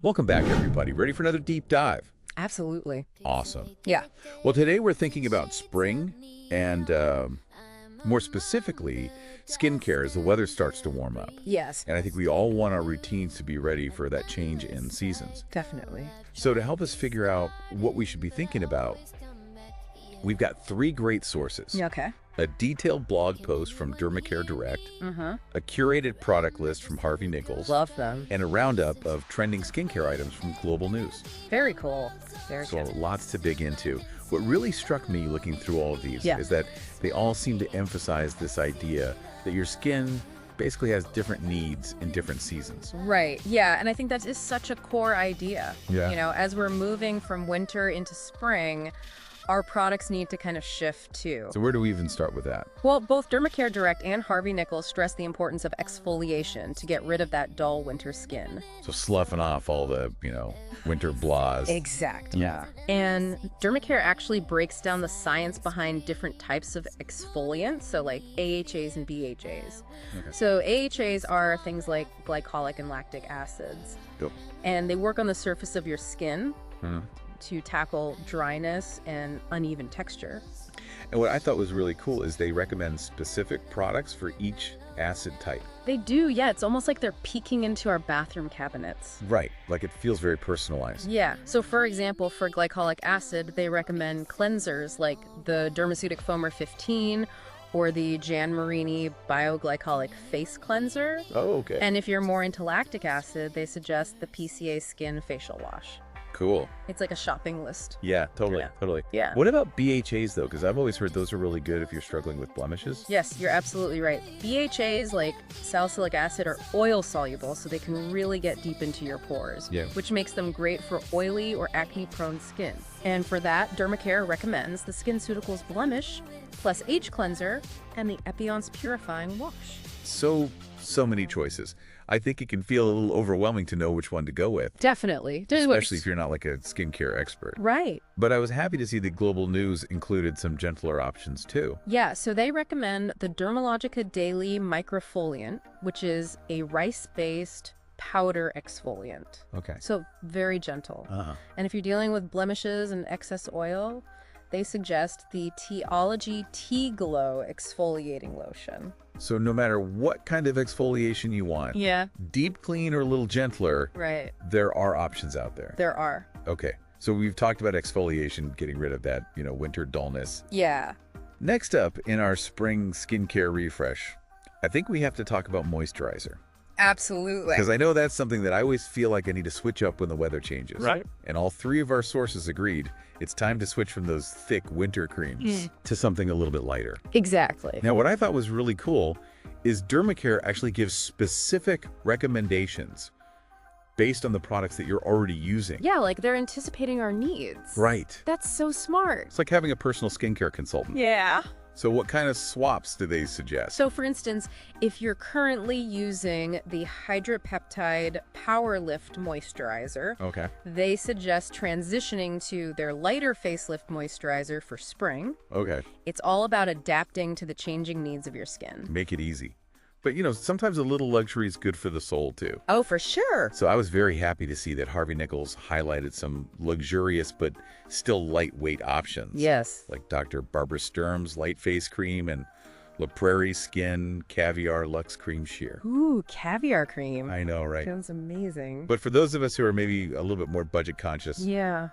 Welcome back, everybody. Ready for another deep dive? Absolutely. Awesome. Yeah. Well, today we're thinking about spring and more specifically, skincare as the weather starts to warm up. Yes, And I think we all want our routines to be ready for that change in seasons. definitely. So to help us figure out what we should be thinking about, we've got three great sources. Yeah, okay. A detailed blog post from Dermacare Direct, a curated product list from Harvey Nichols, Love them. and a roundup of trending skincare items from Global News. Very cool. Very So cool. lots to dig into. What really struck me looking through all of these Yeah. is that they all seem to emphasize this idea that your skin basically has different needs in different seasons. Right. Yeah, and I think that is such a core idea. Yeah. You know, as we're moving from winter into spring, our products need to kind of shift too. So where do we even start with that? Well, both Dermacare Direct and Harvey Nichols stress the importance of exfoliation to get rid of that dull winter skin. So sloughing off all the, winter blahs. Exactly. Yeah. And Dermacare actually breaks down the science behind different types of exfoliants, so like AHAs and BHAs. Okay. So AHAs are things like glycolic and lactic acids, Yep. and they work on the surface of your skin Mhm. to tackle dryness and uneven texture. And what I thought was really cool is they recommend specific products for each acid type. They do, yeah, it's almost like they're peeking into our bathroom cabinets. Right. Like it feels very personalized. Yeah, so for example, for glycolic acid, they recommend cleansers like the Dermaceutic Foamer 15 or the Jan Marini Bioglycolic Face Cleanser. Oh, okay. And if you're more into lactic acid, they suggest the PCA Skin Facial Wash. Cool. It's like a shopping list. Yeah, totally, Yeah. totally. Yeah. What about BHAs, though? Because I've always heard those are really good if you're struggling with blemishes. Yes, you're absolutely right. BHAs like salicylic acid are oil soluble, so they can really get deep into your pores, Yeah. which makes them great for oily or acne-prone skin. And for that, Dermacare recommends the SkinCeuticals Blemish Plus Age Cleanser and the Epionce Purifying Wash. So many choices. I think it can feel a little overwhelming to know which one to go with, Definitely. especially if you're not like a skincare expert. Right. But I was happy to see that Global News included some gentler options too. Yeah, so they recommend the Dermalogica Daily Microfoliant, which is a rice-based powder exfoliant. Okay. So very gentle. Uh-huh. And if you're dealing with blemishes and excess oil, they suggest the Teology Tea Glow Exfoliating Lotion. So no matter what kind of exfoliation you want, Yeah. deep clean or a little gentler, Right. there are options out there. There are. Okay. So we've talked about exfoliation, getting rid of that, winter dullness. Yeah. Next up in our spring skincare refresh, I think we have to talk about moisturizer. Absolutely. Because I know that's something that I always feel like I need to switch up when the weather changes. Right. And all three of our sources agreed it's time to switch from those thick winter creams to something a little bit lighter. Exactly. Now, what I thought was really cool is Dermacare actually gives specific recommendations based on the products that you're already using. Yeah, like they're anticipating our needs. Right. That's so smart. It's like having a personal skincare consultant. Yeah. So what kind of swaps do they suggest? So for instance, if you're currently using the Hydropeptide Power Lift Moisturizer, Okay. they suggest transitioning to their lighter facelift moisturizer for spring. Okay. It's all about adapting to the changing needs of your skin. Make it easy. But, sometimes a little luxury is good for the soul, too. Oh, for sure. So I was very happy to see that Harvey Nichols highlighted some luxurious but still lightweight options. Yes. Like Dr. Barbara Sturm's Light Face Cream and La Prairie Skin Caviar Luxe Cream Sheer. Ooh, caviar cream. I know, right? Sounds amazing. But for those of us who are maybe a little bit more budget conscious, Yeah.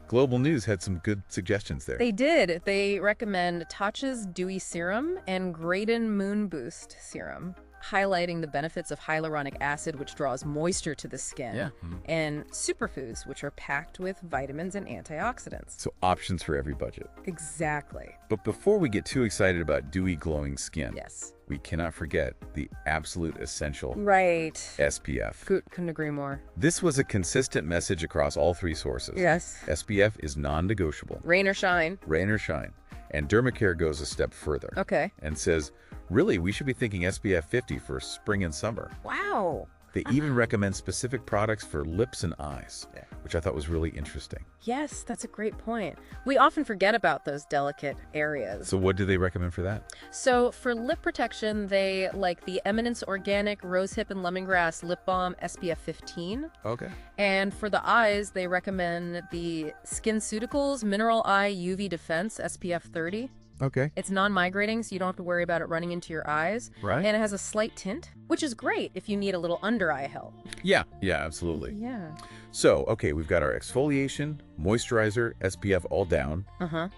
Global News had some good suggestions there. They did. They recommend Tatcha's Dewy Serum and Graydon Moon Boost Serum, highlighting the benefits of hyaluronic acid, which draws moisture to the skin, Yeah. and superfoods, which are packed with vitamins and antioxidants. So options for every budget. Exactly. But before we get too excited about dewy glowing skin, Yes. we cannot forget the absolute essential Right. SPF. Couldn't agree more. This was a consistent message across all three sources. Yes. SPF is non-negotiable, Rain or shine. rain or shine. And Dermacare goes a step further Okay. and says, really, we should be thinking SPF 50 for spring and summer. Wow. They even recommend specific products for lips and eyes, which I thought was really interesting. Yes, that's a great point. We often forget about those delicate areas. So what do they recommend for that? So for lip protection, they like the Eminence Organic Rosehip and Lemongrass Lip Balm SPF 15. Okay. And for the eyes, they recommend the SkinCeuticals Mineral Eye UV Defense SPF 30. Okay. It's non-migrating, so you don't have to worry about it running into your eyes. Right. And it has a slight tint, which is great if you need a little under-eye help. Yeah, absolutely. Yeah. So, okay, we've got our exfoliation, moisturizer, SPF all down. Uh-huh.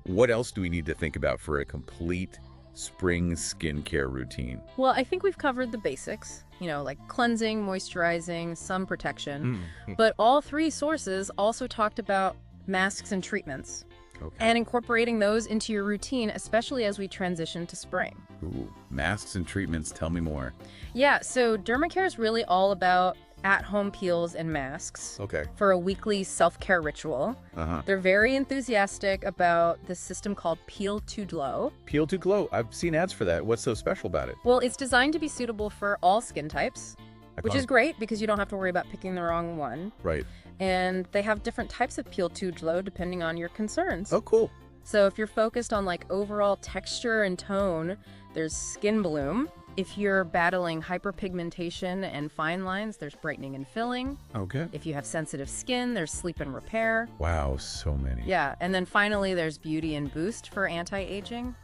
What else do we need to think about for a complete spring skincare routine? Well, I think we've covered the basics, like cleansing, moisturizing, sun protection. But all three sources also talked about masks and treatments. Okay. And incorporating those into your routine, especially as we transition to spring. Ooh, masks and treatments, tell me more. Yeah, so Dermacare is really all about at-home peels and masks. Okay. For a weekly self-care ritual. Uh-huh. They're very enthusiastic about this system called Peel to Glow. Peel to Glow. I've seen ads for that. What's so special about it? Well, it's designed to be suitable for all skin types, which is great because you don't have to worry about picking the wrong one. Right. And they have different types of Peel to Glow depending on your concerns. Oh, cool. So if you're focused on overall texture and tone, there's Skin Bloom. If you're battling hyperpigmentation and fine lines, there's Brightening and Filling. Okay. If you have sensitive skin, there's Sleep and Repair. Wow, so many. Yeah, and then finally there's Beauty and Boost for anti-aging.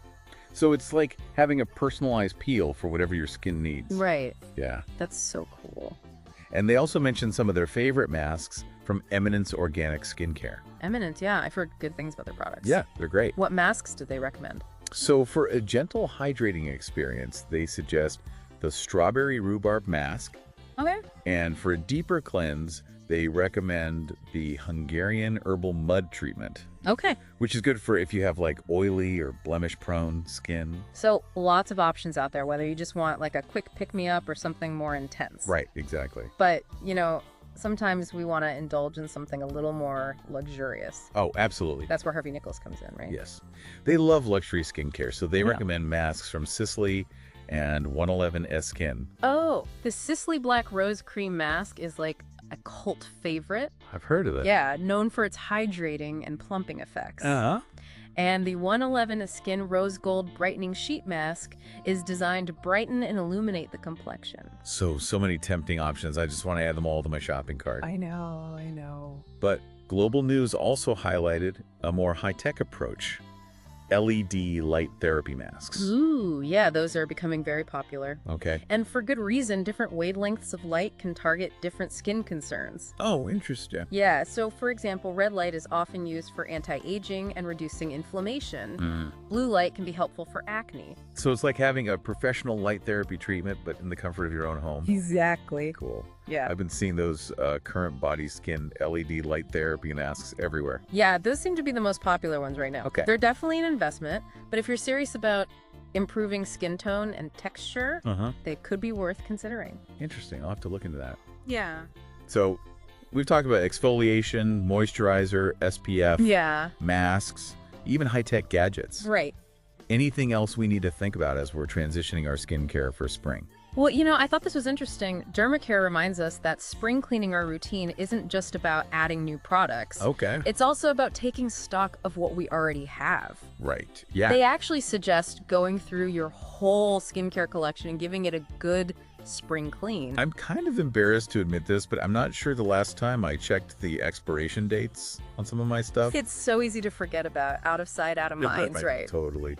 So it's like having a personalized peel for whatever your skin needs. Right. Yeah. That's so cool. And they also mentioned some of their favorite masks from Eminence Organic Skincare. Eminence, yeah. I've heard good things about their products. Yeah, they're great. What masks do they recommend? So for a gentle hydrating experience, they suggest the Strawberry Rhubarb Mask. Okay. And for a deeper cleanse, they recommend the Hungarian Herbal Mud Treatment. Okay. Which is good for if you have oily or blemish-prone skin. So lots of options out there, whether you just want a quick pick-me-up or something more intense. Right, exactly. But, sometimes we want to indulge in something a little more luxurious. Oh, absolutely. That's where Harvey Nichols comes in, right? Yes. They love luxury skincare, so they recommend masks from Sisley and 111 Skin. Oh, the Sisley Black Rose Cream Mask is a cult favorite. I've heard of it. Yeah, known for its hydrating and plumping effects. Uh-huh. And the 111 Skin Rose Gold Brightening Sheet Mask is designed to brighten and illuminate the complexion. So many tempting options. I just want to add them all to my shopping cart. I know. But Global News also highlighted a more high-tech approach. LED light therapy masks. Ooh, yeah, those are becoming very popular. Okay. And for good reason, different wavelengths of light can target different skin concerns. Oh, interesting. Yeah, so for example, red light is often used for anti-aging and reducing inflammation. Blue light can be helpful for acne. So it's like having a professional light therapy treatment, but in the comfort of your own home. Exactly. Cool. Yeah. I've been seeing those current body skin LED light therapy masks everywhere. Yeah, those seem to be the most popular ones right now. Okay. They're definitely an investment, but if you're serious about improving skin tone and texture, they could be worth considering. Interesting. I'll have to look into that. Yeah. So we've talked about exfoliation, moisturizer, SPF, masks, even high-tech gadgets. Right. Anything else we need to think about as we're transitioning our skincare for spring? Well, I thought this was interesting. Dermacare reminds us that spring cleaning our routine isn't just about adding new products. Okay. It's also about taking stock of what we already have. Right. Yeah. They actually suggest going through your whole skincare collection and giving it a good spring clean. I'm kind of embarrassed to admit this, but I'm not sure the last time I checked the expiration dates on some of my stuff. It's so easy to forget about. Out of sight, out of mind, right? Totally.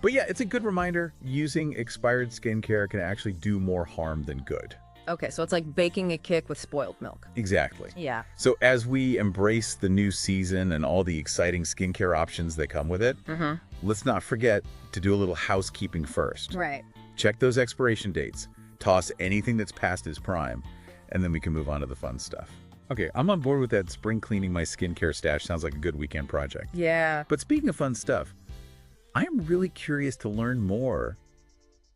But yeah, it's a good reminder. Using expired skincare can actually do more harm than good. Okay, so it's like baking a cake with spoiled milk. Exactly. Yeah. So as we embrace the new season and all the exciting skincare options that come with it, let's not forget to do a little housekeeping first. Right. Check those expiration dates. Toss anything that's past its prime, and then we can move on to the fun stuff. Okay, I'm on board with that. Spring cleaning my skincare stash sounds like a good weekend project. Yeah. But speaking of fun stuff, I am really curious to learn more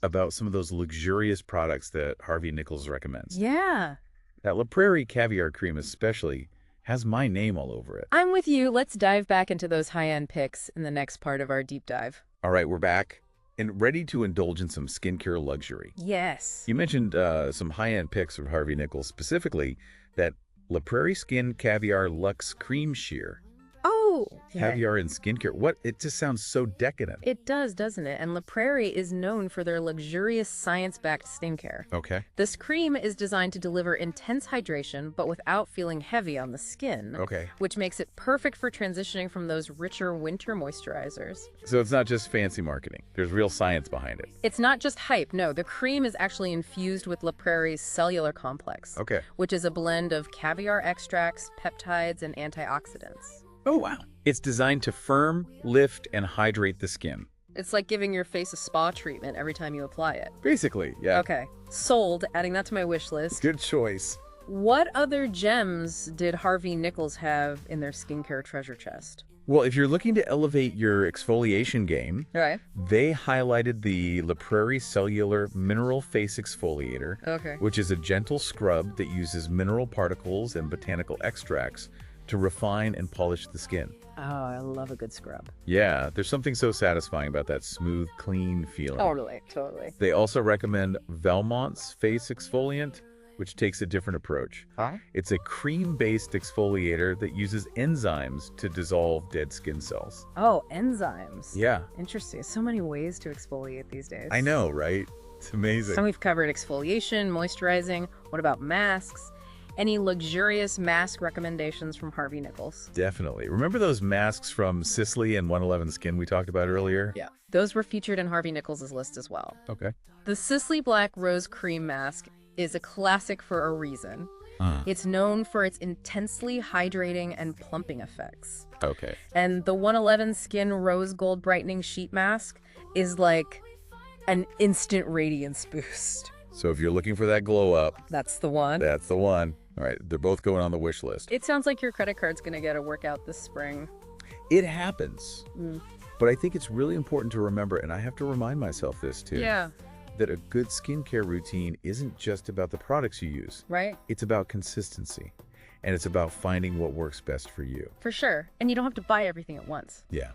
about some of those luxurious products that Harvey Nichols recommends. Yeah. That La Prairie Caviar Cream especially has my name all over it. I'm with you. Let's dive back into those high-end picks in the next part of our deep dive. All right, we're back. and ready to indulge in some skincare luxury. Yes. You mentioned some high-end picks from Harvey Nichols, specifically that La Prairie Skin Caviar Luxe Cream Sheer. Oh, yeah. Caviar in skincare. What? It just sounds so decadent. It does, doesn't it? And La Prairie is known for their luxurious science-backed skincare. Okay. This cream is designed to deliver intense hydration, but without feeling heavy on the skin. Okay. Which makes it perfect for transitioning from those richer winter moisturizers. So it's not just fancy marketing. There's real science behind it. It's not just hype, no. The cream is actually infused with La Prairie's cellular complex. Okay. Which is a blend of caviar extracts, peptides, and antioxidants. Oh, wow. It's designed to firm, lift, and hydrate the skin. It's like giving your face a spa treatment every time you apply it. Basically, yeah. Okay. Sold. Adding that to my wish list. Good choice. What other gems did Harvey Nichols have in their skincare treasure chest? Well, if you're looking to elevate your exfoliation game, Right. they highlighted the La Prairie Cellular Mineral Face Exfoliator, Okay. which is a gentle scrub that uses mineral particles and botanical extracts to refine and polish the skin. Oh, I love a good scrub. Yeah, there's something so satisfying about that smooth, clean feeling. Totally, totally. They also recommend Valmont's Face Exfoliant, which takes a different approach. Huh? It's a cream-based exfoliator that uses enzymes to dissolve dead skin cells. Oh, enzymes. Yeah. Interesting. So many ways to exfoliate these days. I know, right? It's amazing. So we've covered exfoliation, moisturizing. What about masks? Any luxurious mask recommendations from Harvey Nichols? Definitely. Remember those masks from Sisley and 111 Skin we talked about earlier? Yeah. Those were featured in Harvey Nichols' list as well. Okay. The Sisley Black Rose Cream Mask is a classic for a reason. It's known for its intensely hydrating and plumping effects. Okay. And the 111 Skin Rose Gold Brightening Sheet Mask is like an instant radiance boost. So if you're looking for that glow up, That's the one. that's the one. All right, they're both going on the wish list. It sounds like your credit card's gonna get a workout this spring. It happens. But I think it's really important to remember, and I have to remind myself this too, Yeah, that a good skincare routine isn't just about the products you use. right? It's about consistency, and it's about finding what works best for you. For sure. And you don't have to buy everything at once. Yeah,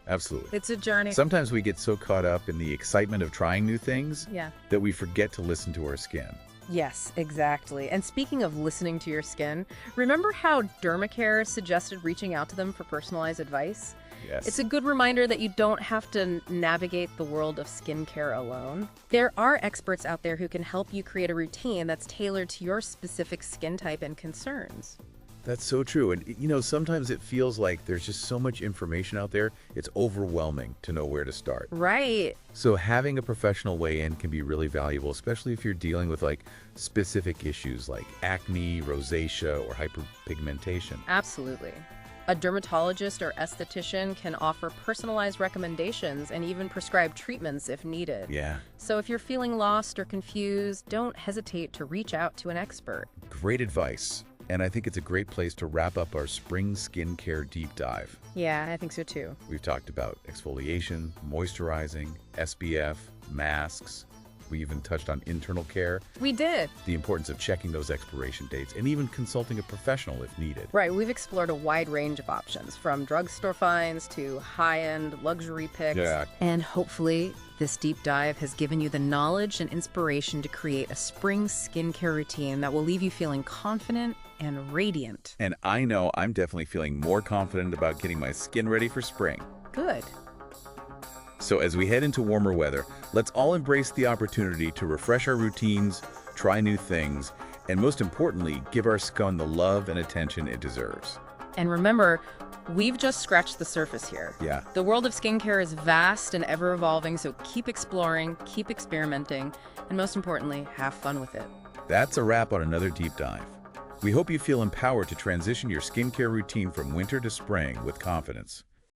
absolutely. It's a journey. Sometimes we get so caught up in the excitement of trying new things Yeah. that we forget to listen to our skin. Yes, exactly. And speaking of listening to your skin, remember how Dermacare suggested reaching out to them for personalized advice? Yes. It's a good reminder that you don't have to navigate the world of skincare alone. There are experts out there who can help you create a routine that's tailored to your specific skin type and concerns. That's so true. And, you know, sometimes it feels like there's just so much information out there, it's overwhelming to know where to start. Right. So having a professional weigh in can be really valuable, especially if you're dealing with like specific issues like acne, rosacea, or hyperpigmentation. Absolutely. A dermatologist or esthetician can offer personalized recommendations and even prescribe treatments if needed. Yeah, So if you're feeling lost or confused, don't hesitate to reach out to an expert. great advice. And I think it's a great place to wrap up our spring skincare deep dive. Yeah, I think so too. We've talked about exfoliation, moisturizing, SPF, masks. We even touched on internal care, We did. the importance of checking those expiration dates, and even consulting a professional if needed. Right, we've explored a wide range of options, from drugstore finds to high-end luxury picks. Yeah. And hopefully, this deep dive has given you the knowledge and inspiration to create a spring skincare routine that will leave you feeling confident and radiant. And I know I'm definitely feeling more confident about getting my skin ready for spring. Good. So as we head into warmer weather, let's all embrace the opportunity to refresh our routines, try new things, and most importantly, give our skin the love and attention it deserves. And remember, we've just scratched the surface here. Yeah. The world of skincare is vast and ever-evolving, so keep exploring, keep experimenting, and most importantly, have fun with it. That's a wrap on another deep dive. We hope you feel empowered to transition your skincare routine from winter to spring with confidence.